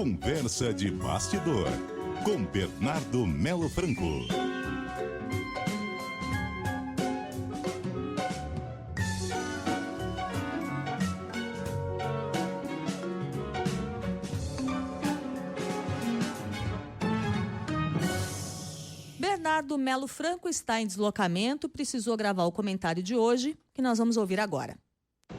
Conversa de bastidor, com Bernardo Melo Franco. Bernardo Melo Franco está em deslocamento, precisou gravar o comentário de hoje, que nós vamos ouvir agora.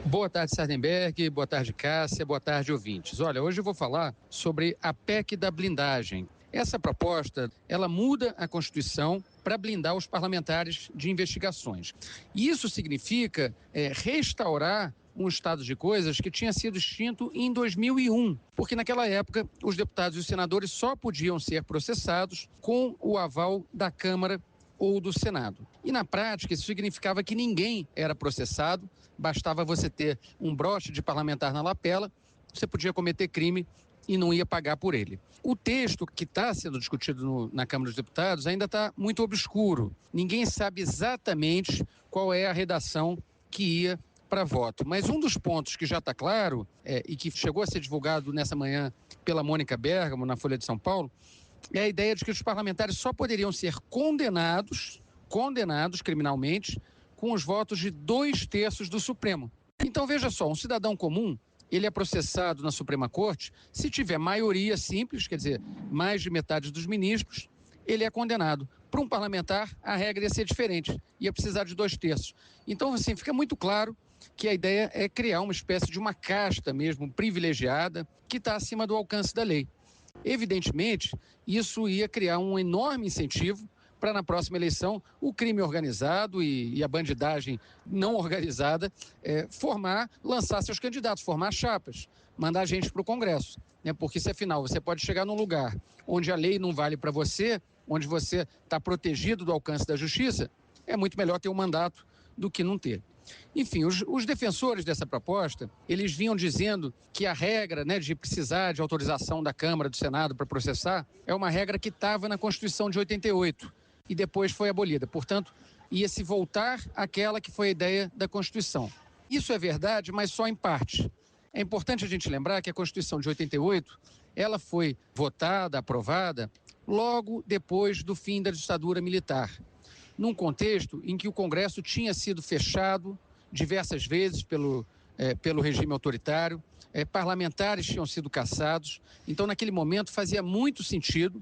Boa tarde, Sardenberg, boa tarde, Cássia, boa tarde, ouvintes. Olha, hoje eu vou falar sobre a PEC da blindagem. Essa proposta, ela muda a Constituição para blindar os parlamentares de investigações. E isso significa restaurar um estado de coisas que tinha sido extinto em 2001, porque naquela época os deputados e os senadores só podiam ser processados com o aval da Câmara ou do Senado. E na prática isso significava que ninguém era processado, bastava você ter um broche de parlamentar na lapela, você podia cometer crime e não ia pagar por ele. O texto que está sendo discutido na Câmara dos Deputados ainda está muito obscuro. Ninguém sabe exatamente qual é a redação que ia para voto. Mas um dos pontos que já está claro e que chegou a ser divulgado nessa manhã pela Mônica Bergamo, na Folha de São Paulo, é a ideia de que os parlamentares só poderiam ser condenados criminalmente com os votos de 2/3 do Supremo. Então, veja só, um cidadão comum, ele é processado na Suprema Corte, se tiver maioria simples, quer dizer, mais de metade dos ministros, ele é condenado. Para um parlamentar, a regra ia ser diferente, ia precisar de 2/3. Então, assim, fica muito claro que a ideia é criar uma espécie de uma casta mesmo privilegiada que está acima do alcance da lei. Evidentemente, isso ia criar um enorme incentivo para, na próxima eleição, o crime organizado e a bandidagem não organizada lançar seus candidatos, formar chapas, mandar gente para o Congresso. Porque se, afinal, você pode chegar num lugar onde a lei não vale para você, onde você está protegido do alcance da justiça, é muito melhor ter um mandato do que não ter. Enfim, os defensores dessa proposta, eles vinham dizendo que a regra de precisar de autorização da Câmara, do Senado para processar, é uma regra que estava na Constituição de 88 e depois foi abolida. Portanto, ia se voltar àquela que foi a ideia da Constituição. Isso é verdade, mas só em parte. É importante a gente lembrar que a Constituição de 88, ela foi votada, aprovada, logo depois do fim da ditadura militar, num contexto em que o Congresso tinha sido fechado diversas vezes pelo regime autoritário, parlamentares tinham sido cassados. Então, naquele momento, fazia muito sentido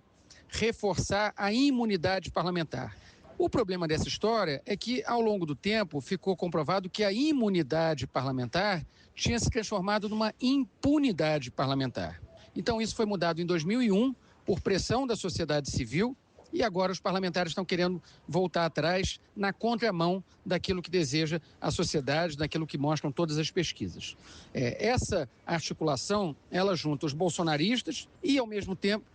reforçar a imunidade parlamentar. O problema dessa história é que, ao longo do tempo, ficou comprovado que a imunidade parlamentar tinha se transformado numa impunidade parlamentar. Então, isso foi mudado em 2001 por pressão da sociedade civil. E agora os parlamentares estão querendo voltar atrás na contramão daquilo que deseja a sociedade, daquilo que mostram todas as pesquisas. Essa articulação, ela junta os bolsonaristas e, ao mesmo tempo,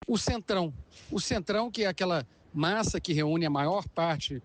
o Centrão. O Centrão, que é aquela massa que reúne a maior parte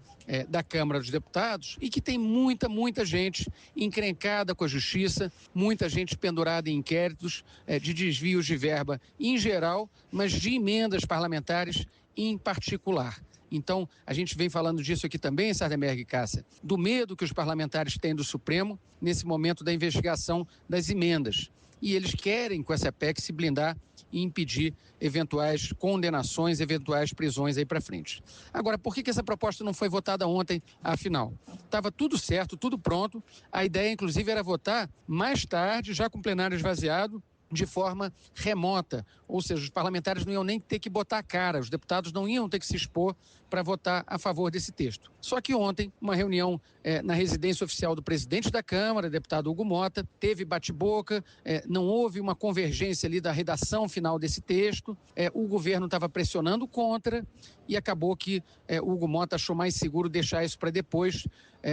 da Câmara dos Deputados e que tem muita gente encrencada com a justiça, muita gente pendurada em inquéritos de desvios de verba em geral, mas de emendas parlamentares em particular. Então, a gente vem falando disso aqui também, Sardenberg e Cássia, do medo que os parlamentares têm do Supremo nesse momento da investigação das emendas. E eles querem, com essa PEC, se blindar e impedir eventuais condenações, eventuais prisões aí para frente. Agora, por que essa proposta não foi votada ontem, afinal? Estava tudo certo, tudo pronto. A ideia, inclusive, era votar mais tarde, já com o plenário esvaziado, de forma remota, ou seja, os parlamentares não iam nem ter que botar a cara, os deputados não iam ter que se expor para votar a favor desse texto. Só que ontem, uma reunião na residência oficial do presidente da Câmara, deputado Hugo Mota, teve bate-boca, não houve uma convergência ali da redação final desse texto, o governo estava pressionando contra e acabou que o Hugo Mota achou mais seguro deixar isso para depois,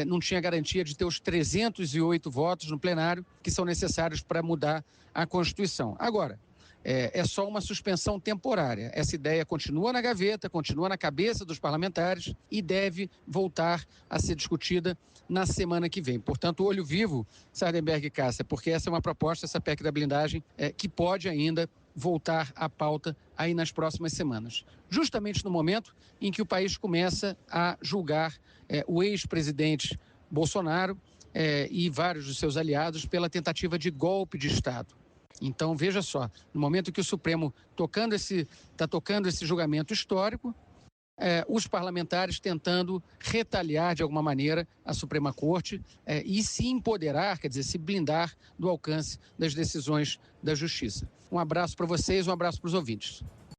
não tinha garantia de ter os 308 votos no plenário que são necessários para mudar a Constituição. Agora, é só uma suspensão temporária. Essa ideia continua na gaveta, continua na cabeça dos parlamentares e deve voltar a ser discutida na semana que vem. Portanto, olho vivo, Sardenberg e Cássia, porque essa é uma proposta, essa PEC da blindagem, que pode ainda voltar à pauta aí nas próximas semanas. Justamente no momento em que o país começa a julgar o ex-presidente Bolsonaro e vários dos seus aliados pela tentativa de golpe de Estado. Então, veja só, no momento que o Supremo está tocando esse julgamento histórico, os parlamentares tentando retaliar de alguma maneira a Suprema Corte e se empoderar, quer dizer, se blindar do alcance das decisões da Justiça. Um abraço para vocês, um abraço para os ouvintes.